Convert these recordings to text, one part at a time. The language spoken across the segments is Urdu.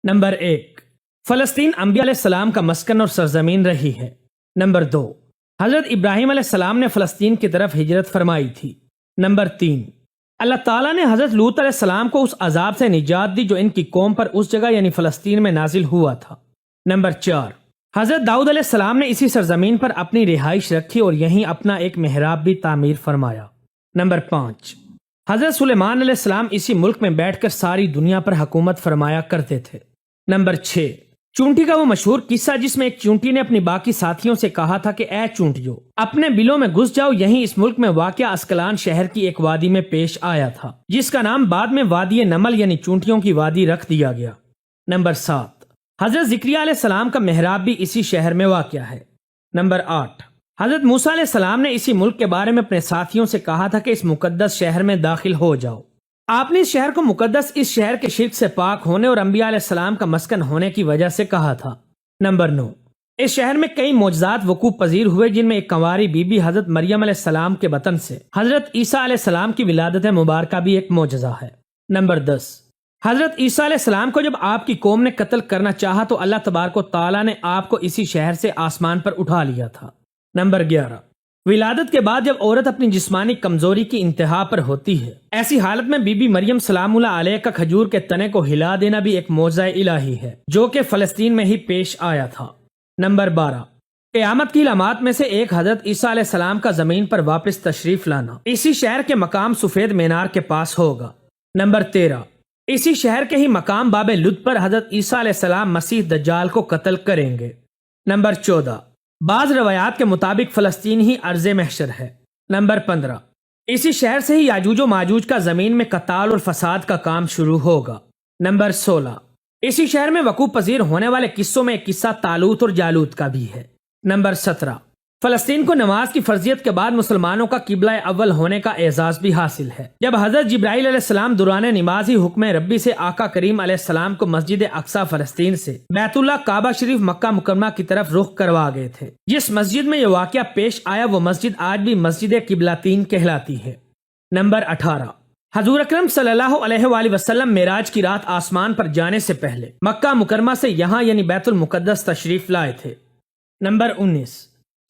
نمبر 1، فلسطین انبیاء علیہ السلام کا مسکن اور سرزمین رہی ہے۔ نمبر 2، حضرت ابراہیم علیہ السلام نے فلسطین کی طرف ہجرت فرمائی تھی۔ نمبر 3، اللہ تعالیٰ نے حضرت لوط علیہ السلام کو اس عذاب سے نجات دی جو ان کی قوم پر اس جگہ یعنی فلسطین میں نازل ہوا تھا۔ نمبر 4، حضرت داؤد علیہ السلام نے اسی سرزمین پر اپنی رہائش رکھی اور یہیں اپنا ایک محراب بھی تعمیر فرمایا۔ نمبر 5، حضرت سلیمان علیہ السلام اسی ملک میں بیٹھ کر ساری دنیا پر حکومت فرمایا کرتے تھے۔ نمبر 6، چونٹی کا وہ مشہور قصہ جس میں ایک چونٹی نے اپنی باقی ساتھیوں سے کہا تھا کہ اے چونٹیوں، اپنے بلوں میں گھس جاؤ، یہیں اس ملک میں واقع اسکلان شہر کی ایک وادی میں پیش آیا تھا جس کا نام بعد میں وادی نمل یعنی چونٹیوں کی وادی رکھ دیا گیا۔ نمبر 7، حضرت زکریا علیہ السلام کا محراب بھی اسی شہر میں واقع ہے۔ نمبر 8، حضرت موسیٰ علیہ السلام نے اسی ملک کے بارے میں اپنے ساتھیوں سے کہا تھا کہ اس مقدس شہر میں داخل ہو جاؤ۔ آپ نے اس شہر کو مقدس اس شہر کے شرک سے پاک ہونے اور انبیاء علیہ السلام کا مسکن ہونے کی وجہ سے کہا تھا۔ نمبر 9، اس شہر میں کئی معجزات وقوع پذیر ہوئے جن میں ایک کنواری بی بی حضرت مریم علیہ السلام کے بطن سے حضرت عیسیٰ علیہ السلام کی ولادت مبارکہ بھی ایک معجزہ ہے۔ نمبر 10، حضرت عیسیٰ علیہ السلام کو جب آپ کی قوم نے قتل کرنا چاہا تو اللہ تبارک و تعالیٰ نے آپ کو اسی شہر سے آسمان پر اٹھا لیا تھا۔ نمبر 11، ولادت کے بعد جب عورت اپنی جسمانی کمزوری کی انتہا پر ہوتی ہے، ایسی حالت میں بی بی مریم سلام اللہ علیہ کا کھجور کے تنے کو ہلا دینا بھی ایک معجزہ الہی ہے جو کہ فلسطین میں ہی پیش آیا تھا۔ نمبر 12، قیامت کی علامات میں سے ایک حضرت عیسیٰ علیہ السلام کا زمین پر واپس تشریف لانا اسی شہر کے مقام سفید مینار کے پاس ہوگا۔ نمبر 13، اسی شہر کے ہی مقام باب لد پر حضرت عیسیٰ علیہ السلام مسیح دجال کو قتل کریں گے۔ نمبر 14، بعض روایات کے مطابق فلسطین ہی ارض محشر ہے۔ نمبر 15، اسی شہر سے ہی یاجوج و ماجوج کا زمین میں قتال اور فساد کا کام شروع ہوگا۔ نمبر 16، اسی شہر میں وقوع پذیر ہونے والے قصوں میں ایک قصہ طالوت اور جالوت کا بھی ہے۔ نمبر 17، فلسطین کو نماز کی فرضیت کے بعد مسلمانوں کا قبلہ اول ہونے کا اعزاز بھی حاصل ہے جب حضرت جبرائیل علیہ السلام دوران نماز ہی حکم ربی سے آقا کریم علیہ السلام کو مسجد اقصی فلسطین سے بیت اللہ کعبہ شریف مکہ مکرمہ کی طرف رخ کروا گئے تھے۔ جس مسجد میں یہ واقعہ پیش آیا وہ مسجد آج بھی مسجد قبلتین کہلاتی ہے۔ نمبر 18، حضور اکرم صلی اللہ علیہ وآلہ وسلم معراج کی رات آسمان پر جانے سے پہلے مکہ مکرمہ سے یہاں یعنی بیت المقدس تشریف لائے تھے۔ نمبر 19،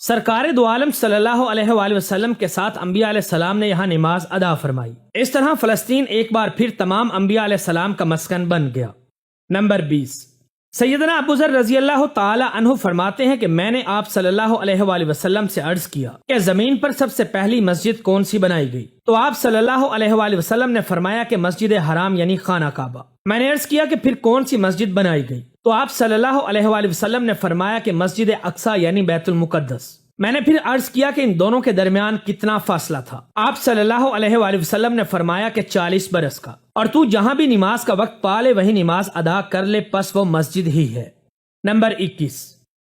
سرکار دو عالم صلی اللہ علیہ وآلہ وسلم کے ساتھ انبیاء علیہ السلام نے یہاں نماز ادا فرمائی۔ اس طرح فلسطین ایک بار پھر تمام انبیاء علیہ السلام کا مسکن بن گیا۔ نمبر 20، سیدنا ابو ذر رضی اللہ تعالی عنہ فرماتے ہیں کہ میں نے آپ صلی اللہ علیہ وآلہ وسلم سے عرض کیا کہ زمین پر سب سے پہلی مسجد کون سی بنائی گئی؟ تو آپ صلی اللہ علیہ وآلہ وسلم نے فرمایا کہ مسجد حرام یعنی خانہ کعبہ۔ میں نے عرض کیا کہ پھر کون سی مسجد بنائی گئی؟ تو آپ صلی اللہ علیہ وآلہ وسلم نے فرمایا کہ مسجد اقصی یعنی بیت المقدس۔ میں نے پھر عرض کیا کہ ان دونوں کے درمیان کتنا فاصلہ تھا؟ آپ صلی اللہ علیہ وآلہ وسلم نے فرمایا کہ 40 برس کا، اور تو جہاں بھی نماز کا وقت پالے وہی نماز ادا کر لے، پس وہ مسجد ہی ہے۔ نمبر 21،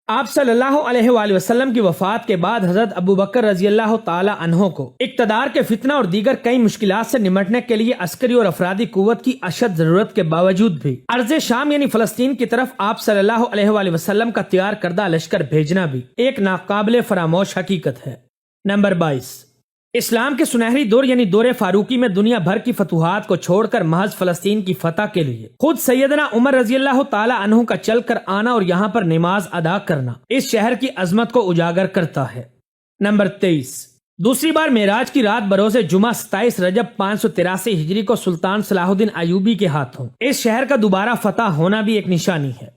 آپ صلی اللہ علیہ وآلہ وسلم کی وفات کے بعد حضرت ابو بکر رضی اللہ تعالی عنہ کو اقتدار کے فتنہ اور دیگر کئی مشکلات سے نمٹنے کے لیے عسکری اور افرادی قوت کی اشد ضرورت کے باوجود بھی ارض شام یعنی فلسطین کی طرف آپ صلی اللہ علیہ وآلہ وسلم کا تیار کردہ لشکر بھیجنا بھی ایک ناقابل فراموش حقیقت ہے۔ نمبر 22، اسلام کے سنہری دور یعنی دور فاروقی میں دنیا بھر کی فتوحات کو چھوڑ کر محض فلسطین کی فتح کے لیے خود سیدنا عمر رضی اللہ تعالی عنہ کا چل کر آنا اور یہاں پر نماز ادا کرنا اس شہر کی عظمت کو اجاگر کرتا ہے۔ نمبر 23، دوسری بار معراج کی رات بروز جمعہ 27 رجب 583 ہجری کو سلطان صلاح الدین ایوبی کے ہاتھوں اس شہر کا دوبارہ فتح ہونا بھی ایک نشانی ہے۔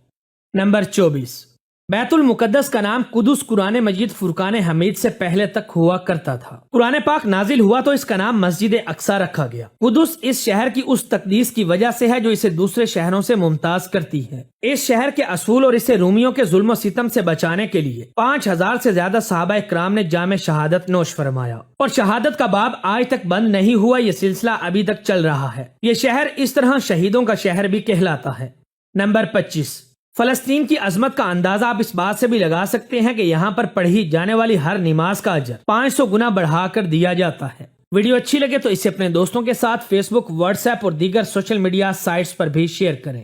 نمبر 24، بیت المقدس کا نام قدس قرآن مجید فرقان حمید سے پہلے تک ہوا کرتا تھا۔ قرآن پاک نازل ہوا تو اس کا نام مسجد اقصی رکھا گیا۔ قدس اس شہر کی اس تقدیس کی وجہ سے ہے جو اسے دوسرے شہروں سے ممتاز کرتی ہے۔ اس شہر کے اصول اور اسے رومیوں کے ظلم و ستم سے بچانے کے لیے 5000 سے زیادہ صحابہ کرام نے جام شہادت نوش فرمایا، اور شہادت کا باب آج تک بند نہیں ہوا، یہ سلسلہ ابھی تک چل رہا ہے۔ یہ شہر اس طرح شہیدوں کا شہر بھی کہلاتا ہے۔ نمبر 25، فلسطین کی عظمت کا اندازہ آپ اس بات سے بھی لگا سکتے ہیں کہ یہاں پر پڑھی جانے والی ہر نماز کا اجر 500 گنا بڑھا کر دیا جاتا ہے۔ ویڈیو اچھی لگے تو اسے اپنے دوستوں کے ساتھ فیس بک، واٹس ایپ اور دیگر سوشل میڈیا سائٹس پر بھی شیئر کریں۔